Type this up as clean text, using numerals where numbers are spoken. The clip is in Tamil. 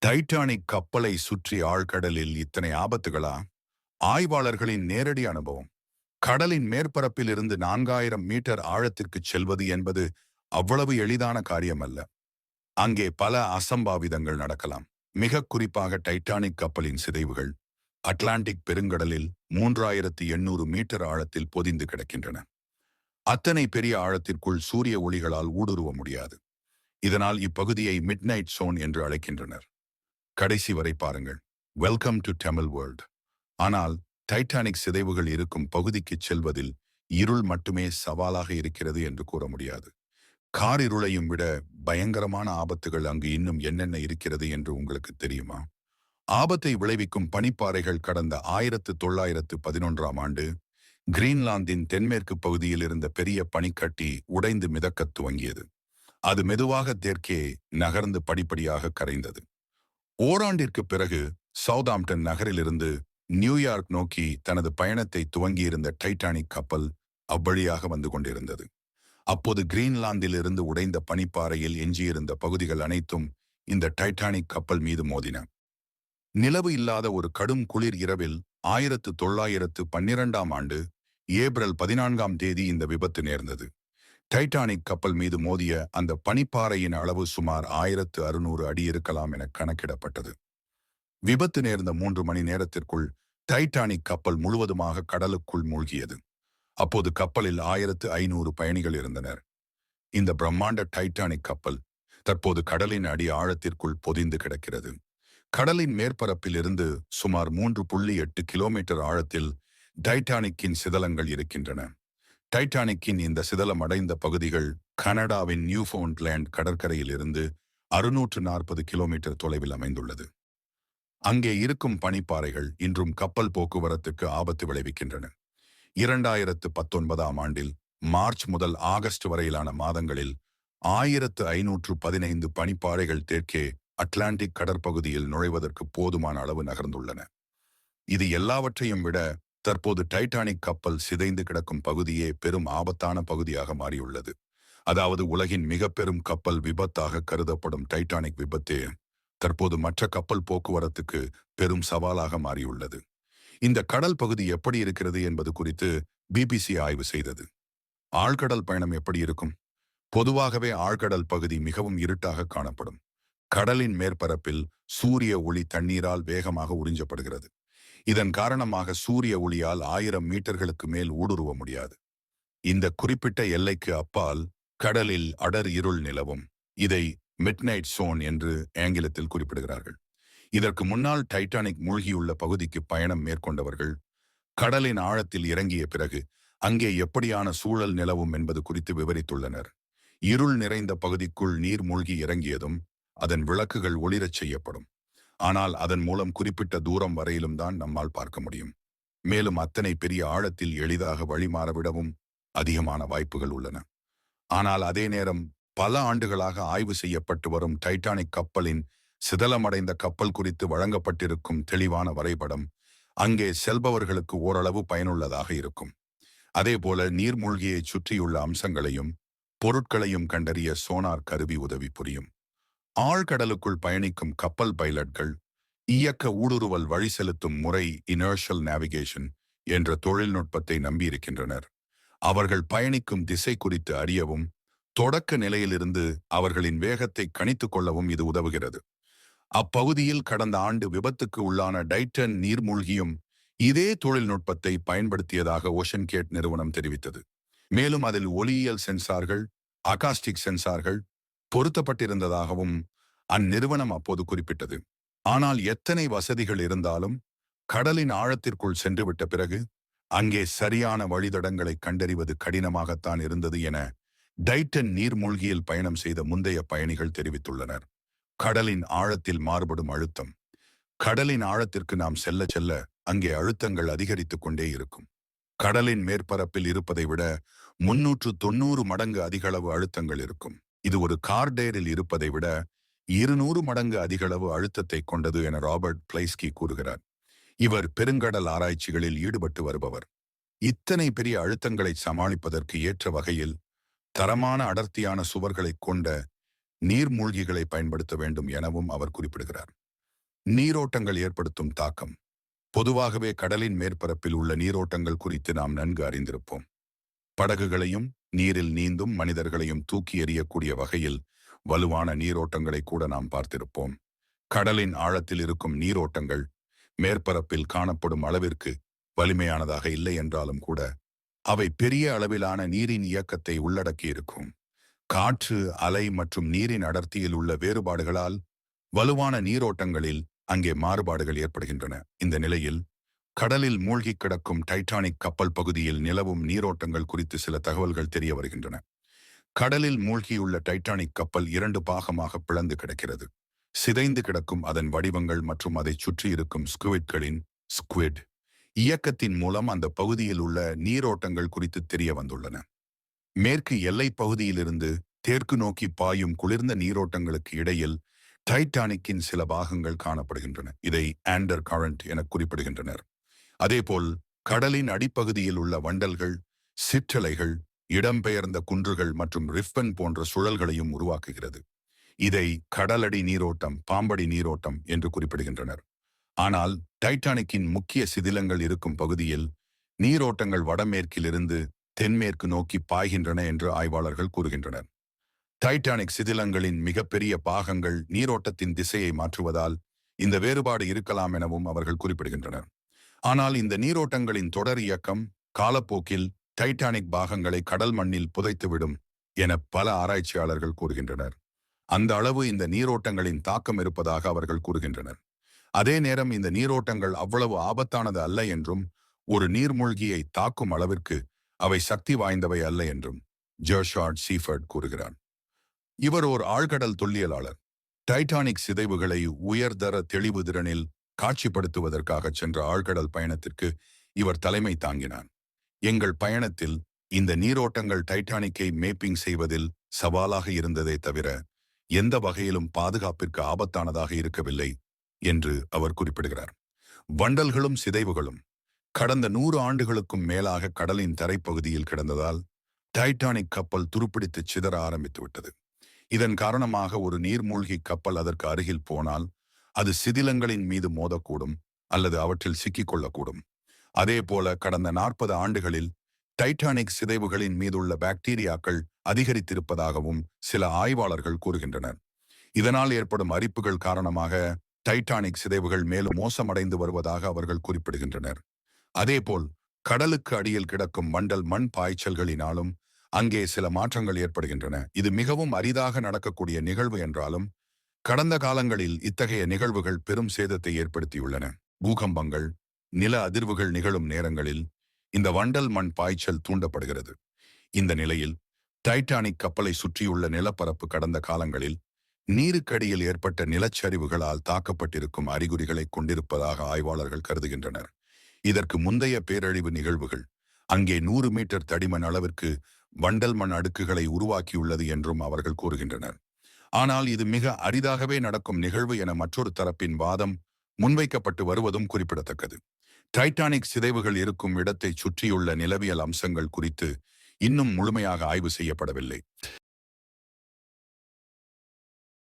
டைட்டானிக் கப்பலை சுற்றி ஆழ்கடலில் இத்தனை ஆபத்துகளா? ஆய்வாளர்களின் நேரடி அனுபவம். கடலின் மேற்பரப்பில் இருந்து 4000 மீட்டர் ஆழத்திற்கு செல்வது என்பது அவ்வளவு எளிதான காரியமல்ல. அங்கே பல அசம்பாவிதங்கள் நடக்கலாம். மிக குறிப்பாக டைட்டானிக் கப்பலின் சிதைவுகள் அட்லாண்டிக் பெருங்கடலில் 3800 மீட்டர் ஆழத்தில் பொதிந்து கிடக்கின்றன. அத்தனை பெரிய ஆழத்திற்குள் சூரிய ஒளிகளால் ஊடுருவ முடியாது. இதனால் இப்பகுதியை மிட்நைட் சோன் என்று அழைக்கின்றனர். கடைசி வரை பாருங்கள். Welcome to Tamil world. ஆனால் டைட்டானிக் சிதைவுகள் இருக்கும் பகுதிக்கு செல்வதில் இருள் மட்டுமே சவாலாக இருக்கிறது என்று கூற முடியாது. கார் இருளையும் விட பயங்கரமான ஆபத்துகள் அங்கு இன்னும் என்னென்ன இருக்கிறது என்று உங்களுக்கு தெரியுமா? ஆபத்தை விளைவிக்கும் பனிப்பாறைகள் கடந்த 1911ஆம் ஆண்டு கிரீன்லாந்தின் தென்மேற்கு பகுதியில் இருந்த பெரிய பனிக்கட்டி உடைந்து மிதக்கத் துவங்கியது. அது மெதுவாக தெற்கே நகர்ந்து படிப்படியாக கரைந்தது. ஓராண்டிற்கு பிறகு சவுதாம்ப்டன் நகரிலிருந்து நியூயார்க் நோக்கி தனது பயணத்தை துவங்கியிருந்த டைட்டானிக் கப்பல் அவ்வழியாக வந்து கொண்டிருந்தது. அப்போது கிரீன்லாந்தில் இருந்து உடைந்த பனிப்பாறையில் எஞ்சியிருந்த பகுதிகள் அனைத்தும் இந்த டைட்டானிக் கப்பல் மீது மோதின. நிலவு இல்லாத ஒரு கடும் குளிர் இரவில் 1912ஆம் ஆண்டு ஏப்ரல் 14ஆம் தேதி இந்த விபத்து நேர்ந்தது. டைட்டானிக் கப்பல் மீது மோதிய அந்த பனிப்பாறையின் அளவு சுமார் 1600 அடி இருக்கலாம் என கணக்கிடப்பட்டது. விபத்து நேர்ந்த 3 மணி நேரத்திற்குள் டைட்டானிக் கப்பல் முழுவதுமாக கடலுக்குள் மூழ்கியது. அப்போது கப்பலில் 1500 பயணிகள் இருந்தனர். இந்த பிரம்மாண்ட டைட்டானிக் கப்பல் தற்போது கடலின் அடி ஆழத்திற்குள் பொதிந்து கிடக்கிறது. கடலின் மேற்பரப்பில் இருந்து சுமார் 3.8 கிலோமீட்டர் ஆழத்தில் டைட்டானிக்கின் சிதலங்கள் இருக்கின்றன. டைட்டானிக்கின் இந்த சிதலம் அடைந்த பகுதிகள் கனடாவின் நியூஃபவுண்ட்லேண்ட் கடற்கரையில் இருந்து 640 கிலோமீட்டர் தொலைவில் அமைந்துள்ளது. அங்கே இருக்கும் பனிப்பாறைகள் இன்றும் கப்பல் போக்குவரத்துக்கு ஆபத்து விளைவிக்கின்றன. 2019ஆம் ஆண்டில் மார்ச் முதல் ஆகஸ்ட் வரையிலான மாதங்களில் 1515 பனிப்பாறைகள் தெற்கே அட்லாண்டிக் கடற்பகுதியில் நுழைவதற்கு போதுமான அளவு நகர்ந்துள்ளன. இது எல்லாவற்றையும் விட தற்போது டைட்டானிக் கப்பல் சிதைந்து கிடக்கும் பகுதியே பெரும் ஆபத்தான பகுதியாக மாறியுள்ளது. அதாவது உலகின் மிக பெரும் கப்பல் விபத்தாக கருதப்படும் டைட்டானிக் விபத்தே தற்போது மற்ற கப்பல் போக்குவரத்துக்கு பெரும் சவாலாக மாறியுள்ளது. இந்த கடல் பகுதி எப்படி இருக்கிறது என்பது குறித்து பிபிசி ஆய்வு செய்தது. ஆழ்கடல் பயணம் எப்படி இருக்கும்? பொதுவாகவே ஆழ்கடல் பகுதி மிகவும் இருட்டாக காணப்படும். கடலின் மேற்பரப்பில் சூரிய ஒளி தண்ணீரால் வேகமாக உறிஞ்சப்படுகிறது. இதன் காரணமாக சூரிய ஒளியால் 1000 மீட்டர்களுக்கு மேல் ஊடுருவ முடியாது. இந்த குறிப்பிட்ட எல்லைக்கு அப்பால் கடலில் அடர் இருள் நிலவும். இதை மிட்நைட் சோன் என்று ஆங்கிலத்தில் குறிப்பிடுகிறார்கள். இதற்கு முன்னால் டைட்டானிக் மூழ்கியுள்ள பகுதிக்கு பயணம் மேற்கொண்டவர்கள் கடலின் ஆழத்தில் இறங்கிய பிறகு அங்கே எப்படியான சூழல் நிலவும் என்பது குறித்து விவரித்துள்ளனர். இருள் நிறைந்த பகுதிக்குள் நீர் மூழ்கி இறங்கியதும் அதன் விளக்குகள் ஒளிரச் செய்யப்படும். ஆனால் அதன் மூலம் குறிப்பிட்ட தூரம் வரையிலும் தான் நம்மால் பார்க்க முடியும். மேலும் அத்தனை பெரிய ஆழத்தில் எளிதாக வழிமாறவிடவும் அதிகமான வாய்ப்புகள் உள்ளன. ஆனால் அதே நேரம் பல ஆண்டுகளாக ஆய்வு செய்யப்பட்டு வரும் டைட்டானிக் கப்பலின் சிதலமடைந்த கப்பல் குறித்து வழங்கப்பட்டிருக்கும் தெளிவான வரைபடம் அங்கே செல்பவர்களுக்கு ஓரளவு பயனுள்ளதாக இருக்கும். அதேபோல நீர்மூழ்கியை சுற்றியுள்ள அம்சங்களையும் பொருட்களையும் கண்டறிய சோனார் கருவி உதவி புரியும். ஆழ்கடலுக்குள் பயணிக்கும் கப்பல் பைலட்கள் இயக்க ஊடுருவல் வழி செலுத்தும் முறை இனர்ஷியல் நேவிகேஷன் என்ற தொழில்நுட்பத்தை நம்பியிருக்கின்றனர். அவர்கள் பயணிக்கும் திசை குறித்து அறியவும் தொடக்க நிலையிலிருந்து அவர்களின் வேகத்தை கணித்துக் கொள்ளவும் இது உதவுகிறது. அப்பகுதியில் கடந்த ஆண்டு விபத்துக்கு உள்ளான டைட்டன் நீர்மூழ்கியும் இதே தொழில்நுட்பத்தை பயன்படுத்தியதாக ஓஷன்கேட் நிறுவனம் தெரிவித்தது. மேலும் அதில் ஒளியியல் சென்சார்கள், அகாஸ்டிக் சென்சார்கள் பொருத்தப்பட்டிருந்ததாகவும் அந்நிறுவனம் அப்போது குறிப்பிட்டது. ஆனால் எத்தனை வசதிகள் இருந்தாலும் கடலின் ஆழத்திற்குள் சென்றுவிட்ட பிறகு அங்கே சரியான வழித்தடங்களை கண்டறிவது கடினமாகத்தான் இருந்தது என டைட்டன் நீர்மூழ்கியில் பயணம் செய்த முந்தைய பயணிகள் தெரிவித்துள்ளனர். கடலின் ஆழத்தில் மாறுபடும் அழுத்தம். கடலின் ஆழத்திற்கு நாம் செல்ல செல்ல அங்கே அழுத்தங்கள் அதிகரித்துக் கொண்டே இருக்கும். கடலின் மேற்பரப்பில் இருப்பதை விட 390 மடங்கு அதிகளவு அழுத்தங்கள் இருக்கும். இது ஒரு கார்டேரில் இருப்பதை விட 200 மடங்கு அதிகளவு அழுத்தத்தை கொண்டது என ராபர்ட் பிளைஸ்கி கூறுகிறார். இவர் பெருங்கடல் ஆராய்ச்சிகளில் ஈடுபட்டு வருபவர். இத்தனை பெரிய அழுத்தங்களை சமாளிப்பதற்கு ஏற்ற வகையில் தரமான அடர்த்தியான சுவர்களை கொண்ட நீர்மூழ்கிகளை பயன்படுத்த வேண்டும் எனவும் அவர் குறிப்பிடுகிறார். நீரோட்டங்கள் ஏற்படுத்தும் தாக்கம். பொதுவாகவே கடலின் மேற்பரப்பில் உள்ள நீரோட்டங்கள் குறித்து நாம் நன்கு அறிந்திருப்போம். படகுகளையும் நீரில் நீந்தும் மனிதர்களையும் தூக்கி எறியக்கூடிய வகையில் வலுவான நீரோட்டங்களை கூட நாம் பார்த்திருப்போம். கடலின் ஆழத்தில் இருக்கும் நீரோட்டங்கள் மேற்பரப்பில் காணப்படும் அளவிற்கு வலிமையானதாக இல்லை என்றாலும் கூட அவை பெரிய அளவிலான நீரின் இயக்கத்தை உள்ளடக்கியிருக்கும். காற்று, அலை மற்றும் நீரின் அடர்த்தியில் உள்ள வேறுபாடுகளால் வலுவான நீரோட்டங்களில் அங்கே மாறுபாடுகள் ஏற்படுகின்றன. இந்த நிலையில் கடலில் மூழ்கி கிடக்கும் டைட்டானிக் கப்பல் பகுதியில் நிலவும் நீரோட்டங்கள் குறித்து சில தகவல்கள் தெரிய வருகின்றன. கடலில் மூழ்கியுள்ள டைட்டானிக் கப்பல் 2 பாகமாக பிளந்து கிடக்கிறது. சிதைந்து கிடக்கும் அதன் வடிவங்கள் மற்றும் அதை சுற்றி இருக்கும் ஸ்குவிட் இயக்கத்தின் மூலம் அந்த பகுதியில் உள்ள நீரோட்டங்கள் குறித்து தெரிய வந்துள்ளன. மேற்கு எல்லை பகுதியிலிருந்து தெற்கு நோக்கி பாயும் குளிர்ந்த நீரோட்டங்களுக்கு இடையில் டைட்டானிக்கின் சில பாகங்கள் காணப்படுகின்றன. இதை ஆண்டர் கரண்ட் என குறிப்பிடுகின்றனர். அதேபோல் கடலின் அடிப்பகுதியில் உள்ள வண்டல்கள், சிற்றலைகள், இடம்பெயர்ந்த குன்றுகள் மற்றும் ரிஃபன் போன்ற சுழல்களையும் உருவாக்குகிறது. இதை கடலடி நீரோட்டம், பாம்படி நீரோட்டம் என்று குறிப்பிடுகின்றனர். ஆனால் டைட்டானிக்கின் முக்கிய சிதிலங்கள் இருக்கும் பகுதியில் நீரோட்டங்கள் வடமேற்கிலிருந்து தென்மேற்கு நோக்கி பாய்கின்றன என்று ஆய்வாளர்கள் கூறுகின்றனர். டைட்டானிக் சிதிலங்களின் மிகப்பெரிய பாகங்கள் நீரோட்டத்தின் திசையை மாற்றுவதால் இந்த வேறுபாடு இருக்கலாம் எனவும் அவர்கள் குறிப்பிடுகின்றனர். ஆனால் இந்த நீரோட்டங்களின் தொடர் இயக்கம் காலப்போக்கில் டைட்டானிக் பாகங்களை கடல் மண்ணில் புதைத்துவிடும் என பல ஆராய்ச்சியாளர்கள் கூறுகின்றனர். அந்த அளவு இந்த நீரோட்டங்களின் தாக்கம் இருப்பதாக அவர்கள் கூறுகின்றனர். அதே நேரம் இந்த நீரோட்டங்கள் அவ்வளவு ஆபத்தானது அல்ல என்றும், ஒரு நீர்மூழ்கியை தாக்கும் அளவிற்கு அவை சக்தி வாய்ந்தவை அல்ல என்றும் ஜெர்ஷார்ட் சீஃபர்ட் கூறுகிறார். இவர் ஓர் ஆழ்கடல் தொல்லியலாளர். டைட்டானிக் சிதைவுகளை உயர்தர தெளிவு திறனில் காட்சிப்படுத்துவதற்காக சென்ற ஆழ்கடல் பயணத்திற்கு இவர் தலைமை தாங்கினார். எங்கள் பயணத்தில் இந்த நீரோட்டங்கள் டைட்டானிக்கை மேப்பிங் செய்வதில் சவாலாக இருந்ததே தவிர எந்த வகையிலும் பாதுகாப்பிற்கு ஆபத்தானதாக இருக்கவில்லை என்று அவர் குறிப்பிடுகிறார். வண்டல்களும் சிதைவுகளும் கடந்த 100 ஆண்டுகளுக்கும் மேலாக கடலின் தரைப்பகுதியில் கிடந்ததால் டைட்டானிக் கப்பல் துருப்பிடித்து சிதற ஆரம்பித்துவிட்டது. இதன் காரணமாக ஒரு நீர்மூழ்கி கப்பல் அதற்கு அருகில் போனால் அது சிதிலங்களின் மீது மோதக்கூடும் அல்லது அவற்றில் சிக்கிக்கொள்ளக்கூடும். அதே போல கடந்த 40 ஆண்டுகளில் டைட்டானிக் சிதைவுகளின் மீதுள்ள பாக்டீரியாக்கள் அதிகரித்திருப்பதாகவும் சில ஆய்வாளர்கள் கூறுகின்றனர். இதனால் ஏற்படும் அரிப்புகள் காரணமாக டைட்டானிக் சிதைவுகள் மேலும் மோசமடைந்து வருவதாக அவர்கள் குறிப்பிடுகின்றனர். அதேபோல் கடலுக்கு அடியில் கிடக்கும் வண்டல் மண் பாய்ச்சல்களினாலும் அங்கே சில மாற்றங்கள் ஏற்படுகின்றன. இது மிகவும் அரிதாக நடக்கக்கூடிய நிகழ்வு என்றாலும் கடந்த காலங்களில் இத்தகைய நிகழ்வுகள் பெரும் சேதத்தை ஏற்படுத்தியுள்ளன. பூகம்பங்கள், நில அதிர்வுகள் நிகழும் நேரங்களில் இந்த வண்டல் மண் பாய்ச்சல் தூண்டப்படுகிறது. இந்த நிலையில் டைட்டானிக் கப்பலை சுற்றியுள்ள நிலப்பரப்பு கடந்த காலங்களில் நீருக்கடியில் ஏற்பட்ட நிலச்சரிவுகளால் தாக்கப்பட்டிருக்கும் அறிகுறிகளை கொண்டிருப்பதாக ஆய்வாளர்கள் கருதுகின்றனர். இதற்கு முந்தைய பேரழிவு நிகழ்வுகள் அங்கே 100 மீட்டர் தடிமன் அளவிற்கு வண்டல் மண் அடுக்குகளை உருவாக்கியுள்ளது என்றும் அவர்கள் கூறுகின்றனர். ஆனால் இது மிக அரிதாகவே நடக்கும் நிகழ்வு என மற்றொரு தரப்பின் வாதம் முன்வைக்கப்பட்டு வருவதும் குறிப்பிடத்தக்கது. டைட்டானிக் சிதைவுகள் இருக்கும் இடத்தை சுற்றியுள்ள நிலவியல் அம்சங்கள் குறித்து இன்னும் முழுமையாக ஆய்வு செய்யப்படவில்லை.